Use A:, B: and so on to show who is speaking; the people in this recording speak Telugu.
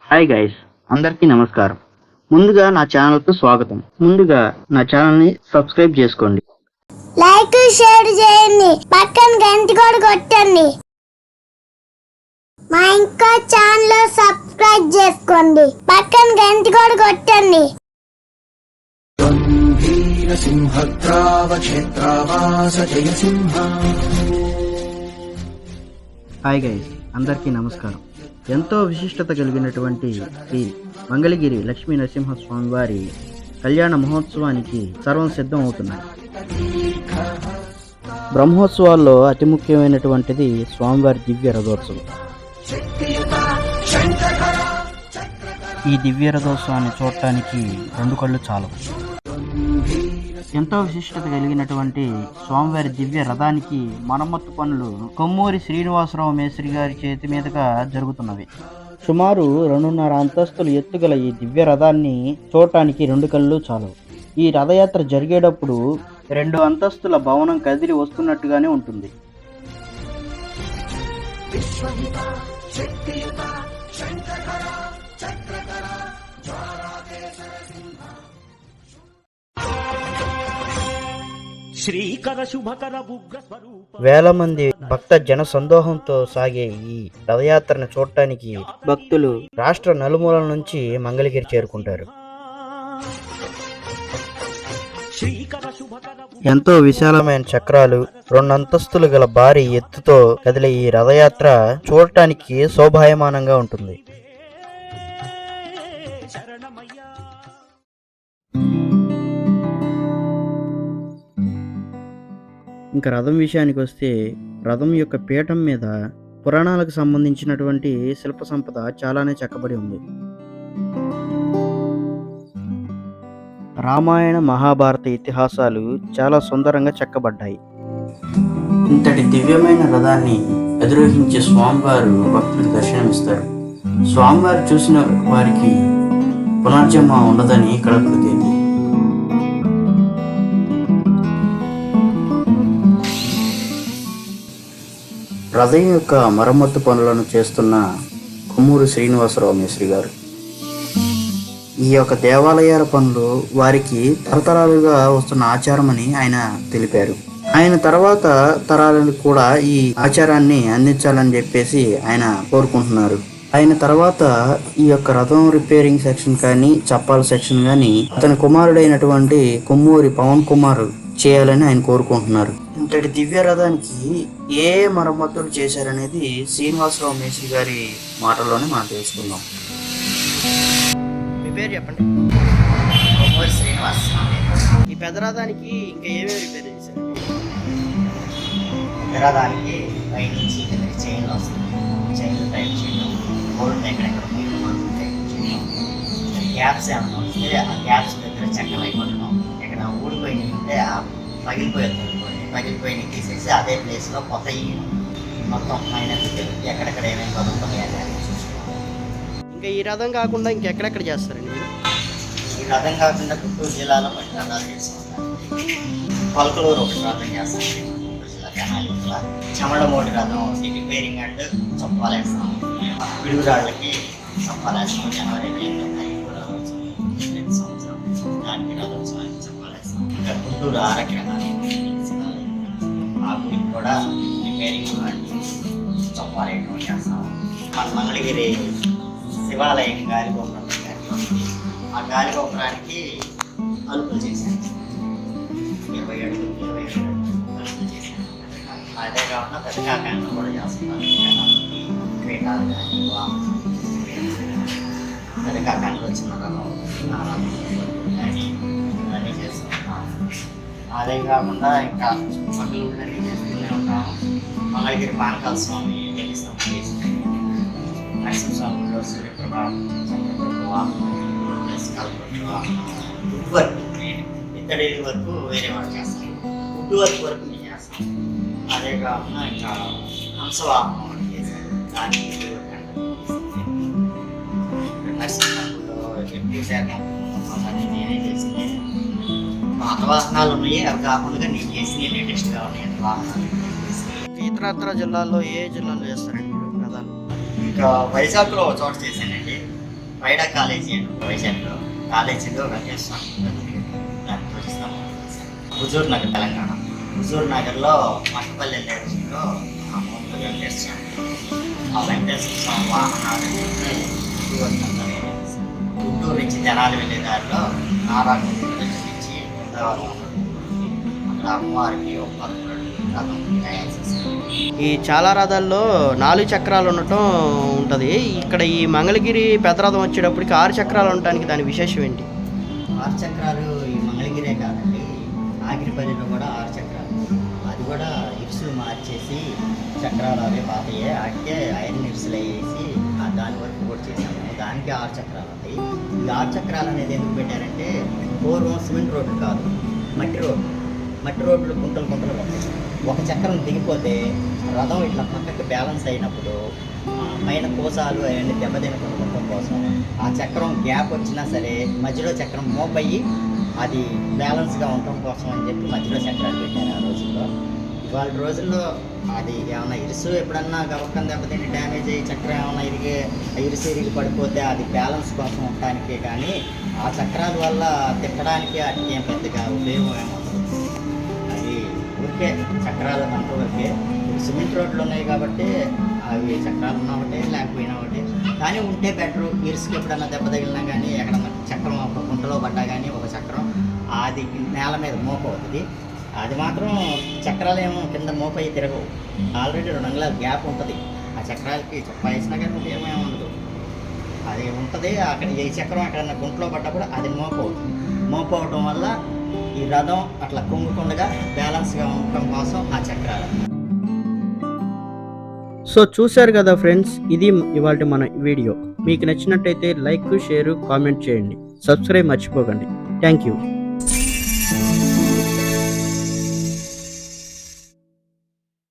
A: హాయ్ గైస్, అందరికీ నమస్కారం. ముందుగా నా ఛానల్కు స్వాగతం. ముందుగా నా ఛానల్ని సబ్స్క్రైబ్ చేసుకోండి,
B: లైక్ షేర్ చేయండి, పక్కన గంట కూడా కొట్టండి. మా ఇంకో ఛానల్ సబ్స్క్రైబ్ చేసుకోండి, పక్కన గంట కూడా కొట్టండి.
A: హాయ్ గైస్, అందరికీ నమస్కారం. ఎంతో విశిష్టత కలిగినటువంటి శ్రీ మంగళగిరి లక్ష్మీ నరసింహస్వామి వారి కళ్యాణ మహోత్సవానికి సర్వం సిద్ధం అవుతున్నాయి. బ్రహ్మోత్సవాల్లో అతి ముఖ్యమైనటువంటిది స్వామివారి దివ్య రథోత్సవం. ఈ దివ్య రథోత్సవాన్ని చూడటానికి 2 కళ్ళు చాలవు. ఎంతో విశిష్టత కలిగినటువంటి స్వామివారి దివ్య రథానికి మరమ్మత్తు పనులు కొమ్మూరి శ్రీనివాసరావు మేస్త్రి గారి చేతి మీదుగా జరుగుతున్నవి. సుమారు 2.5 అంతస్తులు ఎత్తుగల ఈ దివ్య రథాన్ని చూడటానికి 2 కళ్ళు చాలవు. ఈ రథయాత్ర జరిగేటప్పుడు 2 అంతస్తుల భవనం కదిలి వస్తున్నట్టుగానే ఉంటుంది. వేల మంది భక్త జన సందోహంతో సాగే ఈ రథయాత్రను చూడటానికి భక్తులు రాష్ట్ర నలుమూలల నుంచి మంగళగిరి చేరుకుంటారు. ఎంతో విశాలమైన చక్రాలు, 2 అంతస్తులు గల భారీ ఎత్తుతో కదిలే ఈ రథయాత్ర చూడటానికి శోభాయమానంగా ఉంటుంది. ఇంకా రథం విషయానికి వస్తే, రథం యొక్క పీఠం మీద పురాణాలకు సంబంధించినటువంటి శిల్ప సంపద చాలానే చెక్కబడి ఉంది. రామాయణ మహాభారత ఇతిహాసాలు చాలా సుందరంగా చెక్కబడ్డాయి. ఇంతటి దివ్యమైన రథాన్ని అధిరోహించే స్వామివారు భక్తులకు దర్శనమిస్తారు. స్వామివారు చూసిన వారికి పునర్జన్మ ఉండదని ఇక్కడ ప్రతీతి. రథం యొక్క మరమ్మత్తు పనులను చేస్తున్న కొమ్మూరి శ్రీనివాసరావు మేస్త్రి గారు. ఈ యొక్క దేవాలయాల పనులు వారికి తరతరాలుగా వస్తున్న ఆచారమని ఆయన తెలిపారు. ఆయన తర్వాత తరాలకు కూడా ఈ ఆచారాన్ని అందించాలని చెప్పేసి ఆయన కోరుకుంటున్నారు. ఆయన తర్వాత ఈ యొక్క రథం రిపేరింగ్ సెక్షన్ కానీ, చప్పాల సెక్షన్ కానీ అతని కుమారుడైనటువంటి కొమ్మూరి పవన్ కుమార్ చేయాలని ఆయన కోరుకుంటున్నారు. ఇంతటి దివ్య రథానికి ఏ మరమ్మతులు చేశారనేది శ్రీనివాసరావు మేస్త్రి గారి మాటల్లోనే మనం తెలుసుకుందాం. మీ పేరు చెప్పండి.
C: కొమ్మూరి శ్రీనివాస్.
A: ఈ పెద్ద రథానికి ఇంకా ఏమేమి రిపేర్ చేశారు?
C: రథానికి పైనుంచి కిందకి చైన్లు వస్తుంది, చైన్లు టైట్ చేయడం, బోల్ట్ ఎక్కడెక్కడ గ్యాప్స్ ఏమన్నా వస్తే ఆ గ్యాప్స్ దగ్గర చెక్కలు అయిపోవడం, ఎక్కడ ఊడిపోయినవి ఉంటే ఆ పగిలిపోయిన తీసేసి అదే ప్లేస్లో కొత్త మొత్తం మైనస్ ఎక్కడెక్కడ ఏమేమి కదులుతుంది అని చూసుకోవాలి.
A: ఇంకా ఈ రథం కాకుండా ఇంకెక్కడెక్కడ చేస్తారండి మీరు?
C: ఈ రథం కాకుండా గుంటూరు జిల్లాలో 10 రథాలు చేసుకుంటాం. పలుకులూరు ఒకటి రథం చేస్తాం, గుంటూరు జిల్లా తెనాలిలో. చెమడమూడి రథం రిపేరింగ్ అండ్ చొప్పాలు వేస్తాం. పిడుగురాళ్ళకి చొప్పాలు వేస్తాం. జనవరి 2 సంవత్సరం దానికి రథోత్సవానికి చొప్పాలు వేస్తాం. ఇంకా గుంటూరు ఆరోగ్య ఆ గుడికి కూడా రిపేరింగ్ అండ్ చొప్పాలు వేయడం చేస్తాం. మన మంగళగిరి శివాలయం గాలిగోపురం, ఆ గాలిగోపురానికి అలుపులు చేశాను. 27 అలుపులు చేశాను. అదే కాకుండా పెద్ద కాకాయలు కూడా చేస్తున్నాను. క్రీడాలు కానీ పెద్ద కాకాయలు వచ్చిన కానీ అన్నీ చేస్తున్నాం. అదే కాకుండా ఇంకా పనులు అన్నీ చేస్తూనే ఉంటాము. మంగళగిరి పానకాల స్వామి గెలుస్తాం చేసి నరసింహస్వామిలో సూర్యప్రభావం, వుడ్ వర్క్, ఇత్తడి వరకు వేరే వాళ్ళు చేస్తాం. వుడ్ వర్క్ వరకు మేము చేస్తాం. అదే కాకుండా ఇంకా హంసవాహనం ఒకటి చేశారు, దానికి నరసింహలో ఎప్పుడు శాతం నేనే చేసింది. పాత వాహనాలు ఉన్నాయి, అవి కాకుండా నేను చేసినవి లేటెస్ట్గా ఉన్నాయి వాహనాలు.
A: ఇతరత్ర జిల్లాల్లో ఏ జిల్లాలో చేస్తారండి మీరు రథాలు?
C: ఇంకా వైజాగ్లో ఒక చోట చేశానండి. వైడా కాలేజీ అండి వైజాగ్లో. కాలేజీలో వెంకటేశ్వర దాన్ని పూజిస్తాము. హుజూర్ నగర్ తెలంగాణ. హుజూర్ నగర్లో మట్టపల్లి ఎల్లేరులో ఆ మూడు వెంకటేశ్వర ఆ వెంకటేశ్వర స్వామి వాహనాలు గుంటూరు నుంచి జనాలు వెళ్ళే దారిలో నారాయణ నుంచి అక్కడ అమ్మవారికి ఒక రథం తయారు చేశారు.
D: ఈ చాలా రథాల్లో 4 చక్రాలు ఉండటం ఉంటుంది. ఇక్కడ ఈ మంగళగిరి పెద్ద రథం వచ్చేటప్పటికి 6 చక్రాలు ఉండటానికి దాని విశేషం ఏంటి?
C: 6 చక్రాలు ఈ మంగళగిరే కాదండి, ఆగిరిపల్లిలో కూడా 6 చక్రాలు. అది కూడా ఇరుసులు మార్చేసి చక్రాలు అవే పాతయ్యే వాటికే ఐరన్ ఇరుసులు వేసి దాని వరకు కూడా చేసాము. దానికి 6 చక్రాలు ఉంటాయి. ఈ 6 చక్రాలు అనేది ఎందుకు పెట్టారంటే పూర్వం సిమెంట్ రోడ్లు కాదు, మట్టి రోడ్లు గుంటలు ఉంటాయి. ఒక చక్రం దిగిపోతే రథం ఇట్లా పక్కకి బ్యాలెన్స్ అయినప్పుడు పైన కోసాలు అవన్నీ దెబ్బతినకుండా ఉండటం కోసం ఆ చక్రం గ్యాప్ వచ్చినా సరే మధ్యలో చక్రం మోపయ్యి అది బ్యాలెన్స్గా ఉండటం కోసం అని చెప్పి మధ్యలో చక్రాలు పెట్టారు ఆ రోజుల్లో. ఇవాళ రోజుల్లో అది ఏమైనా ఇరుసు ఎప్పుడన్నా గవక్కని దెబ్బతిని డ్యామేజ్ అయ్యి చక్రం ఏమైనా ఇరుసు ఇరిగి పడిపోతే అది బ్యాలెన్స్ కోసం ఉండటానికే కానీ ఆ చక్రాల వల్ల తిప్పడానికి వాటికి ఏం పెద్దగా ఉపయోగం ఏమవుతుంది. అది ఊరికే చక్రాలు అంతవరకే. సిమెంట్ రోడ్లు ఉన్నాయి కాబట్టి అవి చక్రాలు ఉన్నా ఒకటే లేకపోయినా ఒకటే, కానీ ఉంటే బెటరు. ఇరుసుకి ఎప్పుడన్నా దెబ్బ తగిలినా కానీ ఎక్కడన్నా చక్రం ఒక గుంటలో పడ్డా కానీ ఒక చక్రం అది నేల మీద మోపవుతుంది. అది మాత్రం చక్రాలు ఏమో కింద మోపయ్యి తిరగవు. ఆల్రెడీ 2 అంగుళాల గ్యాప్ ఉంటుంది ఆ చక్రాలకి. చొప్ప వేసినా కానీ ఉపయోగం ఏమి ఉండదు. అది ఉంటుంది. అక్కడ ఏ చక్రం ఎక్కడన్నా గుంటలో పడ్డప్పుడు అది మోపవటం వల్ల ఈ రథం అట్లా కుంగకుండా బ్యాలెన్స్గా ఉండటం కోసం ఆ చక్రాలు.
D: సో చూశారు కదా ఫ్రెండ్స్, ఇది ఇవాళ మన వీడియో. మీకు నచ్చినట్టయితే లైక్, షేర్, కామెంట్ చేయండి. సబ్స్క్రైబ్ మర్చిపోకండి. Thank you.